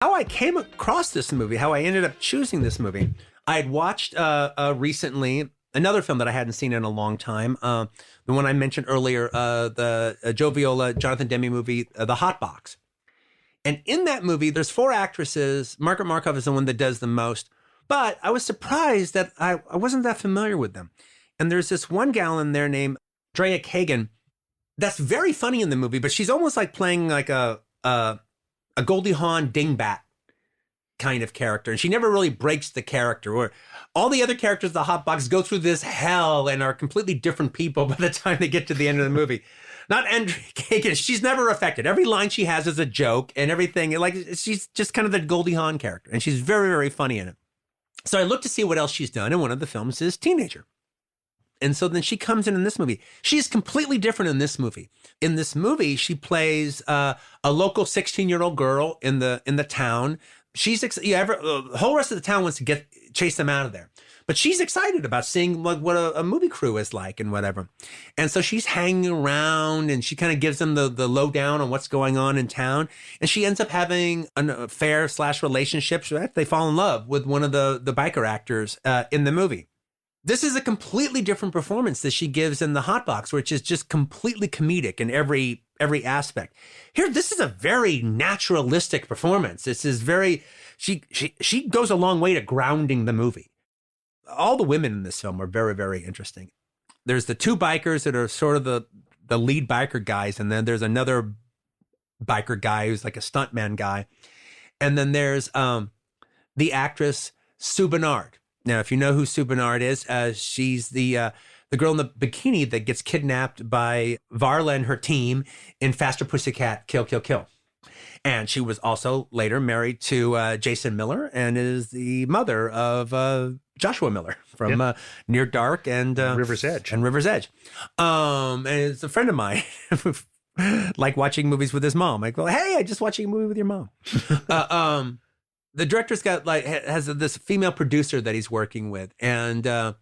How I came across this movie, how I ended up choosing this movie, I had watched recently another film that I hadn't seen in a long time. The one I mentioned earlier, the Joe Viola, Jonathan Demme movie, The Hot Box. And in that movie, there's 4 actresses. Margaret Markov is the one that does the most. But I was surprised that I wasn't that familiar with them. And there's this one gal in there named Drea Kagan that's very funny in the movie, but she's almost like playing like a Goldie Hawn dingbat kind of character. And she never really breaks the character. Or all the other characters of the Hot Box go through this hell and are completely different people by the time they get to the end of the movie. Not Andrea Kagan. She's never affected. Every line she has is a joke and everything. Like, she's just kind of the Goldie Hawn character. And she's very, very funny in it. So I looked to see what else she's done. And one of the films is Teenager. And so then she comes in this movie. She's completely different in this movie. In this movie, she plays a local 16-year-old girl in the town. She's the whole rest of the town wants to chase them out of there. But she's excited about seeing what a movie crew is like and whatever. And so she's hanging around and she kind of gives them the lowdown on what's going on in town. And she ends up having an affair/relationship. They fall in love with one of the biker actors in the movie. This is a completely different performance that she gives in The Hot Box, which is just completely comedic in every aspect. Here, this is a very naturalistic performance. This is very, she goes a long way to grounding the movie. All the women in this film are very, very interesting. There's the 2 bikers that are sort of the lead biker guys. And then there's another biker guy who's like a stuntman guy. And then there's the actress, Sue Bernard. Now, if you know who Sue Bernard is, she's the girl in the bikini that gets kidnapped by Varla and her team in Faster Pussycat, Kill, Kill, Kill. And she was also later married to Jason Miller and is the mother of Joshua Miller from Near Dark and River's Edge. And it's a friend of mine. Like watching movies with his mom. I go, hey, I just watching a movie with your mom. The director's has this female producer that he's working with. And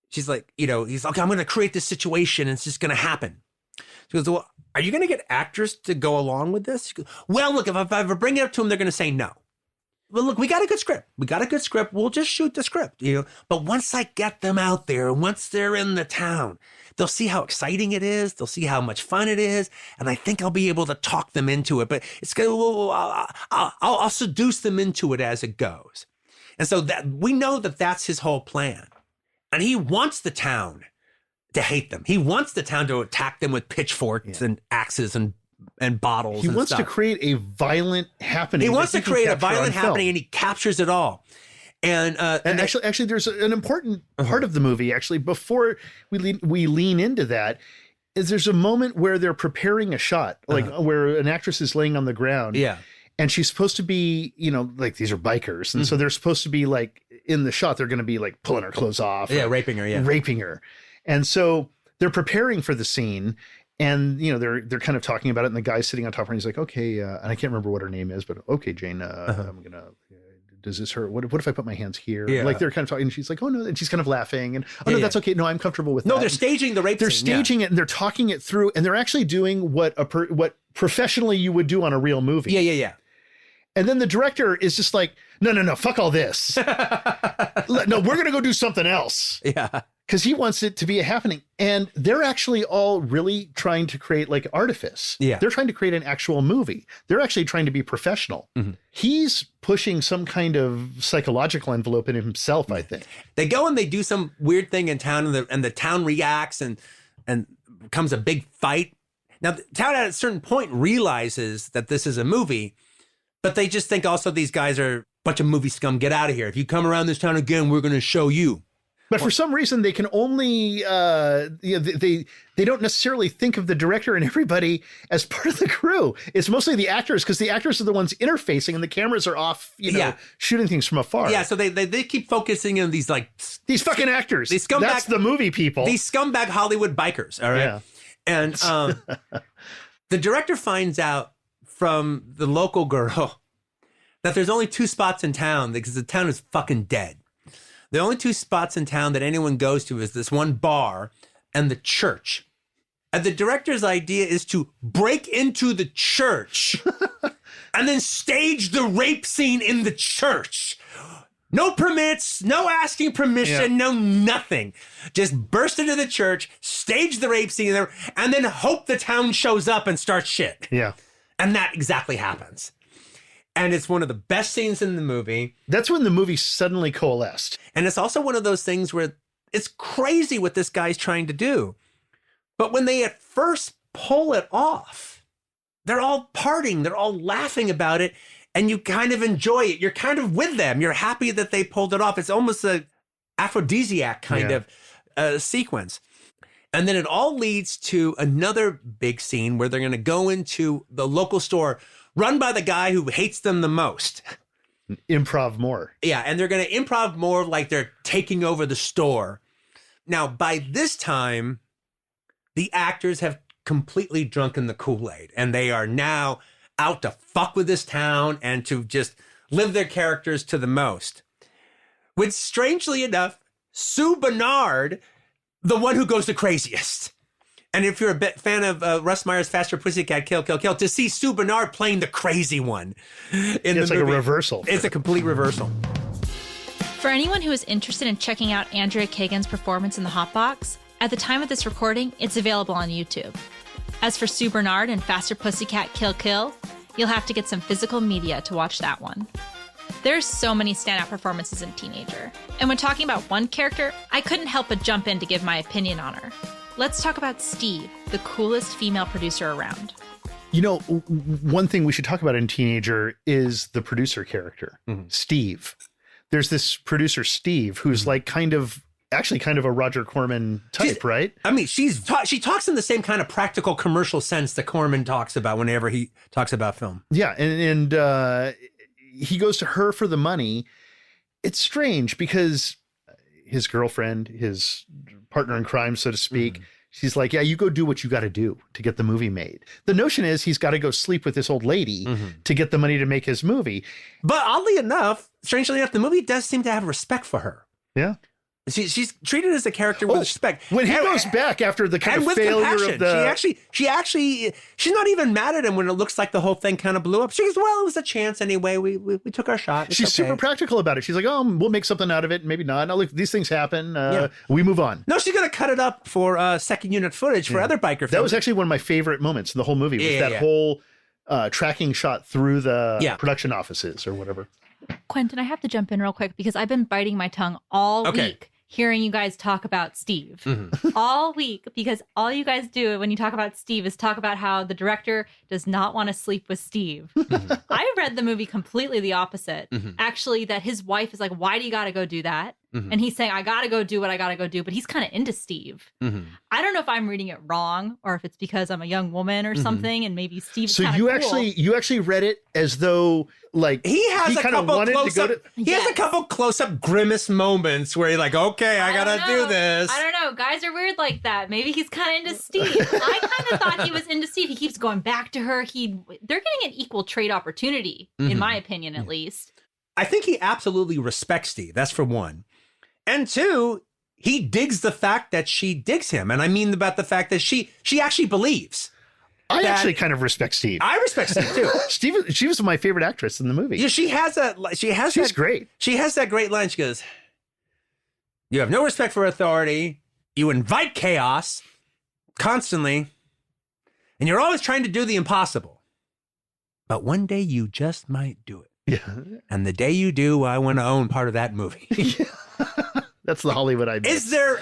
she's like, he's like, I'm going to create this situation and it's just going to happen. She goes, well, are you going to get actors to go along with this? She goes, well, look, if I ever bring it up to them, they're going to say no. Well, look, we got a good script. We'll just shoot the script, But once I get them out there, once they're in the town, they'll see how exciting it is. They'll see how much fun it is. And I think I'll be able to talk them into it. But it's going I'll seduce them into it as it goes. And so that we know that that's his whole plan. And he wants the town to hate them. He wants the town to attack them with pitchforks and axes and bottles. He wants to create a violent happening. He wants to create a violent happening, and he captures it all. And actually, there's an important part of the movie. Actually, before we lean into that, is there's a moment where they're preparing a shot, where an actress is laying on the ground. Yeah. And she's supposed to be, like these are bikers. And so they're supposed to be like in the shot, they're going to be like pulling her clothes off. Yeah, raping her. Yeah. Raping her. And so they're preparing for the scene. And, they're kind of talking about it. And the guy's sitting on top of her and he's like, okay. And I can't remember what her name is, but okay, Jane, I'm going to, does this hurt? What if I put my hands here? Yeah. Like they're kind of talking and she's like, oh no. And she's kind of laughing and, no, that's okay. No, I'm comfortable with that. No, they're staging the rape They're scene, staging it and they're talking it through and they're actually doing what professionally you would do on a real movie. Yeah. And then the director is just like, no, fuck all this. No, we're going to go do something else. Yeah. Because he wants it to be a happening. And they're actually all really trying to create like artifice. Yeah. They're trying to create an actual movie. They're actually trying to be professional. Mm-hmm. He's pushing some kind of psychological envelope in himself, I think. They go and they do some weird thing in town and the town reacts and becomes a big fight. Now, the town at a certain point realizes that this is a movie, but they just think also these guys are a bunch of movie scum. Get out of here. If you come around this town again, we're going to show you. But for some reason, they can only, they don't necessarily think of the director and everybody as part of the crew. It's mostly the actors because the actors are the ones interfacing and the cameras are off, shooting things from afar. Yeah, so they keep focusing on these these fucking actors. These scumbag, that's the movie people. These scumbag Hollywood bikers, all right? Yeah. And the director finds out from the local girl that there's only 2 spots in town because the town is fucking dead. The only 2 spots in town that anyone goes to is this one bar and the church. And the director's idea is to break into the church and then stage the rape scene in the church. No permits, no asking permission, no nothing. Just burst into the church, stage the rape scene there, and then hope the town shows up and starts shit. Yeah. And that exactly happens. And it's one of the best scenes in the movie. That's when the movie suddenly coalesced. And it's also one of those things where it's crazy what this guy's trying to do. But when they at first pull it off, they're all partying, they're all laughing about it, and you kind of enjoy it. You're kind of with them. You're happy that they pulled it off. It's almost an aphrodisiac kind of sequence. And then it all leads to another big scene where they're going to go into the local store run by the guy who hates them the most. Improv more. Yeah, and they're going to improv more like they're taking over the store. Now, by this time, the actors have completely drunken the Kool-Aid, and they are now out to fuck with this town and to just live their characters to the most. Which, strangely enough, Sue Bernard, the one who goes the craziest. And if you're a bit fan of Russ Meyer's Faster Pussycat Kill, Kill, Kill, to see Sue Bernard playing the crazy one it's like a reversal. It's a complete reversal. For anyone who is interested in checking out Andrea Kagan's performance in The Hot Box, at the time of this recording, it's available on YouTube. As for Sue Bernard and Faster Pussycat Kill Kill, you'll have to get some physical media to watch that one. There's so many standout performances in Teenager. And when talking about one character, I couldn't help but jump in to give my opinion on her. Let's talk about Steve, the coolest female producer around. You know, one thing we should talk about in Teenager is the producer character, Steve. There's this producer, Steve, who's like kind of a Roger Corman type, right? I mean, she talks in the same kind of practical commercial sense that Corman talks about whenever he talks about film. Yeah, and he goes to her for the money. It's strange because his girlfriend, his partner in crime, so to speak, she's like, yeah, you go do what you got to do to get the movie made. The notion is he's got to go sleep with this old lady to get the money to make his movie. But oddly enough, strangely enough, the movie does seem to have respect for her. Yeah. She's treated as a character with respect. When he goes back after the kind of failure compassion. of the... She's not even mad at him when it looks like the whole thing kind of blew up. She goes, well, it was a chance anyway. We took our shot. She's super practical about it. She's like, oh, we'll make something out of it. Maybe not. No, look, these things happen. We move on. No, she's going to cut it up for second unit footage for other biker films. That was actually one of my favorite moments in the whole movie. Was that whole tracking shot through the production offices or whatever. Quentin, I have to jump in real quick because I've been biting my tongue all week hearing you guys talk about Steve all week, because all you guys do when you talk about Steve is talk about how the director does not want to sleep with Steve. I read the movie completely the opposite. Actually, that his wife is like, why do you got to go do that? And he's saying, I got to go do what I got to go do. But he's kind of into Steve. I don't know if I'm reading it wrong or if it's because I'm a young woman or something. And maybe Steve's so you cool. you actually read it as though like he has a couple close-up. He has a Yes. couple close-up grimace moments where he's like, okay, I gotta do this. I don't know. Guys are weird like that. Maybe he's kind of into Steve. I kind of thought he was into Steve. He keeps going back to her. They're getting an equal trade opportunity, in my opinion, at least. I think he absolutely respects Steve. That's for one. And two, he digs the fact that she digs him. And I mean about the fact that she actually believes. I actually kind of respect Steve. I respect Steve too. She was my favorite actress in the movie. Yeah, she's great. She has that great line. She goes, you have no respect for authority. You invite chaos constantly. And you're always trying to do the impossible. But one day you just might do it. Yeah. And the day you do, I want to own part of that movie. That's the Hollywood I miss. Is there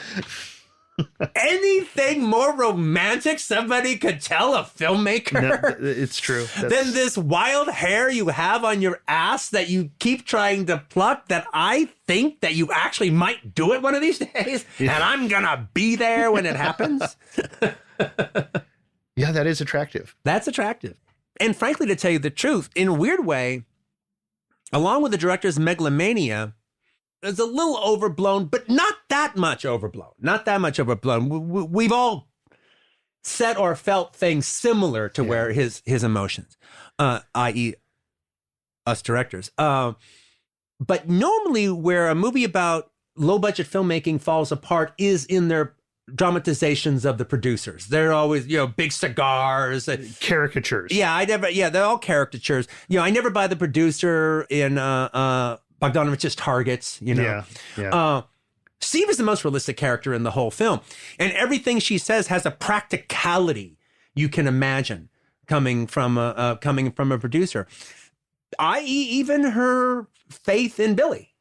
anything more romantic somebody could tell a filmmaker? No, it's true. Than this wild hair you have on your ass that you keep trying to pluck, that I think that you actually might do it one of these days, and I'm gonna be there when it happens? Yeah, that is attractive. That's attractive. And frankly, to tell you the truth, in a weird way, along with the director's megalomania, it's a little overblown, but not that much overblown. Not that much overblown. We've all said or felt things similar to where his emotions, i.e. us directors. But normally where a movie about low-budget filmmaking falls apart is in their dramatizations of the producers. They're always, big cigars. Caricatures. They're all caricatures. I never buy the producer in Bogdanovich's Targets, Yeah. Steve is the most realistic character in the whole film. And everything she says has a practicality you can imagine coming from a producer. I.e., even her faith in Billy.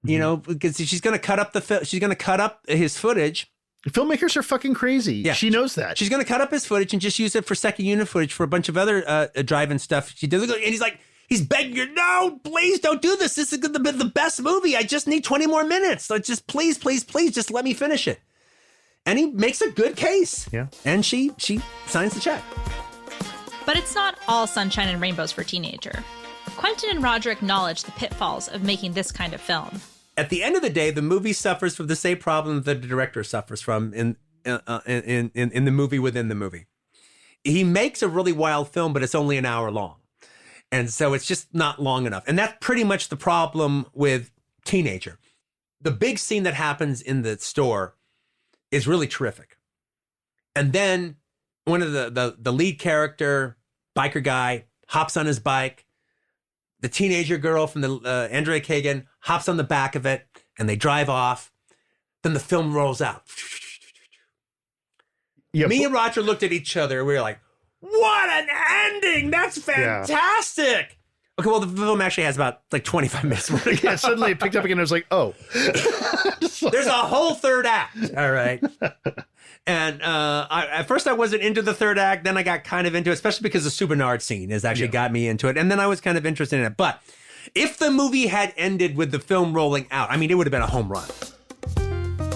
Because she's going to cut up his footage. Filmmakers are fucking crazy. Yeah. She knows that. She's going to cut up his footage and just use it for second unit footage for a bunch of other drive-in stuff. She does, and he's begging her, no, please don't do this. This is the best movie. I just need 20 more minutes. So just please, just let me finish it. And he makes a good case. Yeah. And she signs the check. But it's not all sunshine and rainbows for Teenager. Quentin and Roger acknowledge the pitfalls of making this kind of film. At the end of the day, the movie suffers from the same problem that the director suffers from in the movie within the movie. He makes a really wild film, but it's only an hour long. And so it's just not long enough. And that's pretty much the problem with Teenager. The big scene that happens in the store is really terrific. And then one of the lead character, biker guy, hops on his bike. The teenager girl from the Andrea Kagan hops on the back of it, and they drive off. Then the film rolls out. Yeah, Me and Roger looked at each other. We were like, what an ending! That's fantastic! Yeah. Okay, well, the film actually has about 25 minutes more to go. Yeah, suddenly it picked up again. I was like, oh. There's a whole third act. All right. And at first I wasn't into the third act. Then I got kind of into it, especially because the Subernard scene has actually got me into it. And then I was kind of interested in it. But if the movie had ended with the film rolling out, it would have been a home run.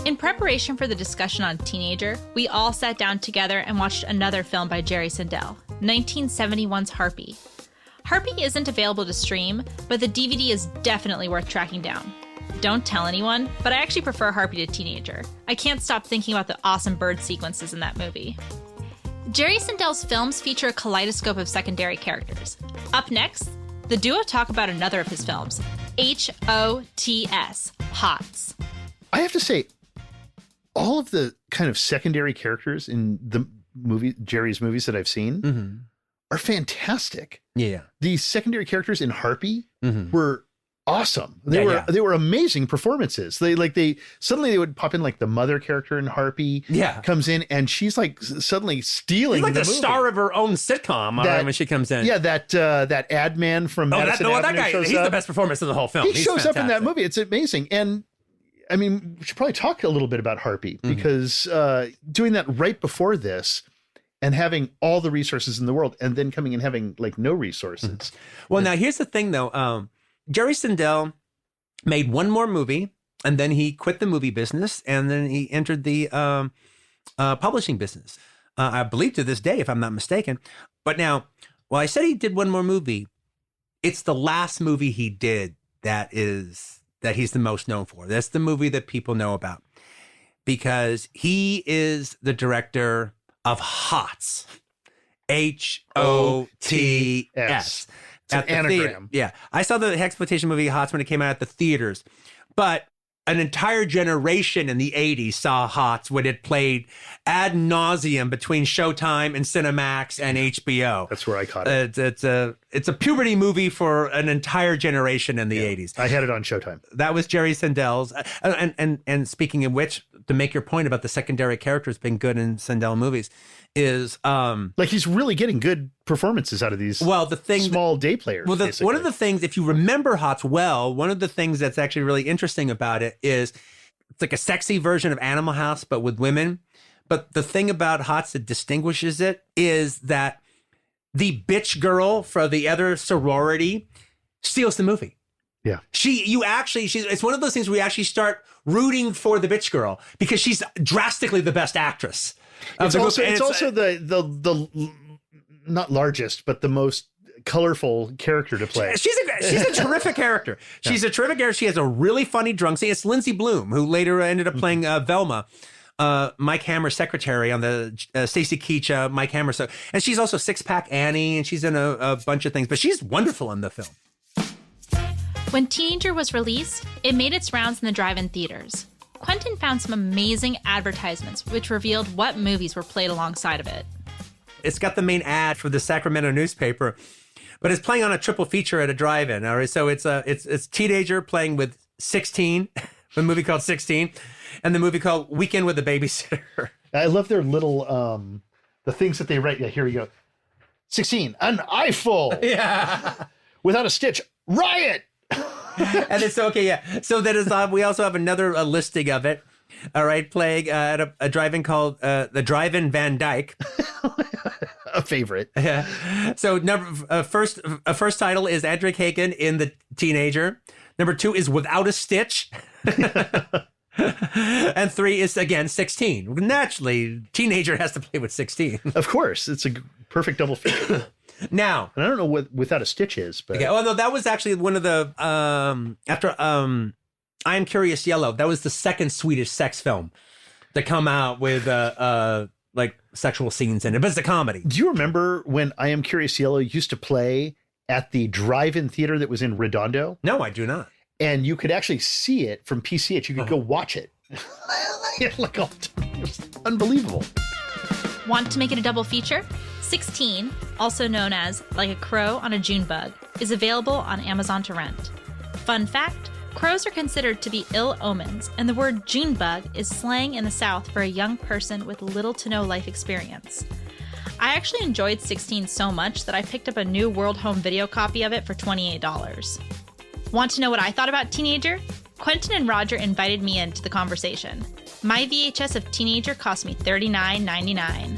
In preparation for the discussion on Teenager, we all sat down together and watched another film by Jerry Sindel, 1971's Harpy. Harpy isn't available to stream, but the DVD is definitely worth tracking down. Don't tell anyone, but I actually prefer Harpy to Teenager. I can't stop thinking about the awesome bird sequences in that movie. Jerry Sindel's films feature a kaleidoscope of secondary characters. Up next, the duo talk about another of his films, H.O.T.S, H.O.T.S. I have to say, all of the kind of secondary characters in the Jerry's movies that I've seen are fantastic. Yeah. The secondary characters in Harpy were awesome. They were amazing performances. They suddenly would pop in, like the mother character in Harpy comes in and she's like suddenly stealing the movie. Star of her own sitcom when she comes in. Yeah, that ad man from Madison Avenue that guy, shows he's up. the best performance of the whole film. He shows up in that movie. It's amazing. And we should probably talk a little bit about Harpy because doing that right before this and having all the resources in the world and then coming and having no resources. Well, now here's the thing though. Jerry Sindel made one more movie and then he quit the movie business and then he entered the publishing business. I believe to this day, if I'm not mistaken. But now, while I said he did one more movie, it's the last movie he did that he's the most known for. That's the movie that people know about because he is the director of H.O.T.S. H.O.T.S. It's an anagram. Yeah. I saw the exploitation movie H.O.T.S when it came out at the theaters, but an entire generation in the 80s saw H.O.T.S when it played ad nauseum between Showtime and Cinemax and HBO. That's where I caught it. It's a puberty movie for an entire generation in the 80s. I had it on Showtime. That was Jerry Sindel's. And speaking of which, to make your point about the secondary characters being good in Sindel movies, is he's really getting good performances out of these small day players. Well, one of the things, if you remember H.O.T.S well, one of the things that's actually really interesting about it is it's like a sexy version of Animal House, but with women. But the thing about H.O.T.S that distinguishes it is that the bitch girl for the other sorority steals the movie. Yeah. It's one of those things where you actually start rooting for the bitch girl because she's drastically the best actress. It's also the not largest, but the most colorful character to play. She's a terrific character. She's a terrific character. She has a really funny drunk scene. It's Lindsay Bloom, who later ended up playing Velma, Mike Hammer's secretary on the Stacy Keach, Mike Hammer. And she's also Six Pack Annie, and she's in a bunch of things. But she's wonderful in the film. When Teenager was released, it made its rounds in the drive-in theaters. Quentin found some amazing advertisements which revealed what movies were played alongside of it. It's got the main ad for the Sacramento newspaper, but it's playing on a triple feature at a drive-in. All right, so it's Teenager playing with 16, a movie called 16, and the movie called Weekend with the Babysitter. I love their little the things that they write. Yeah, here we go. 16, an eyeful. Yeah. Without a stitch, riot. And it's okay, yeah. So that is we also have another listing of it. All right, playing at a drive-in called the Drive-In Van Dyke. A favorite. Yeah. So first title is Andrew Hagen in The Teenager. Number 2 is Without a Stitch. And 3 is, again, 16. Naturally, Teenager has to play with 16. Of course. It's a perfect double feature. Now. And I don't know what Without a Stitch is, but. Okay. Oh, no, that was actually one of the, after I Am Curious Yellow, that was the second Swedish sex film to come out with, like, sexual scenes in it, but it's a comedy. Do you remember when I Am Curious Yellow used to play at the drive-in theater that was in Redondo? No, I do not. And you could actually see it from PCH. You could go watch it. Like all the time. It was unbelievable. Want to make it a double feature? 16, also known as Like a Crow on a June Bug, is available on Amazon to rent. Fun fact, crows are considered to be ill omens, and the word June Bug is slang in the South for a young person with little to no life experience. I actually enjoyed 16 so much that I picked up a new World Home Video copy of it for $28. Want to know what I thought about Teenager? Quentin and Roger invited me into the conversation. My VHS of Teenager cost me $39.99.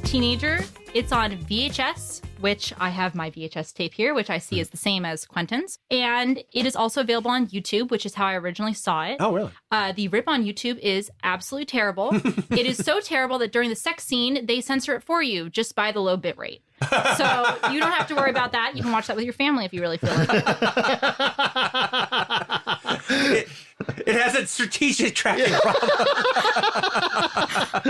Teenager, it's on VHS, which I have my VHS tape here, which I see is the same as Quentin's. And it is also available on YouTube, which is how I originally saw it. Oh, really? The rip on YouTube is absolutely terrible. It is so terrible that during the sex scene, they censor it for you just by the low bit rate. So you don't have to worry about that. You can watch that with your family if you really feel like it. It has a strategic tracking problem.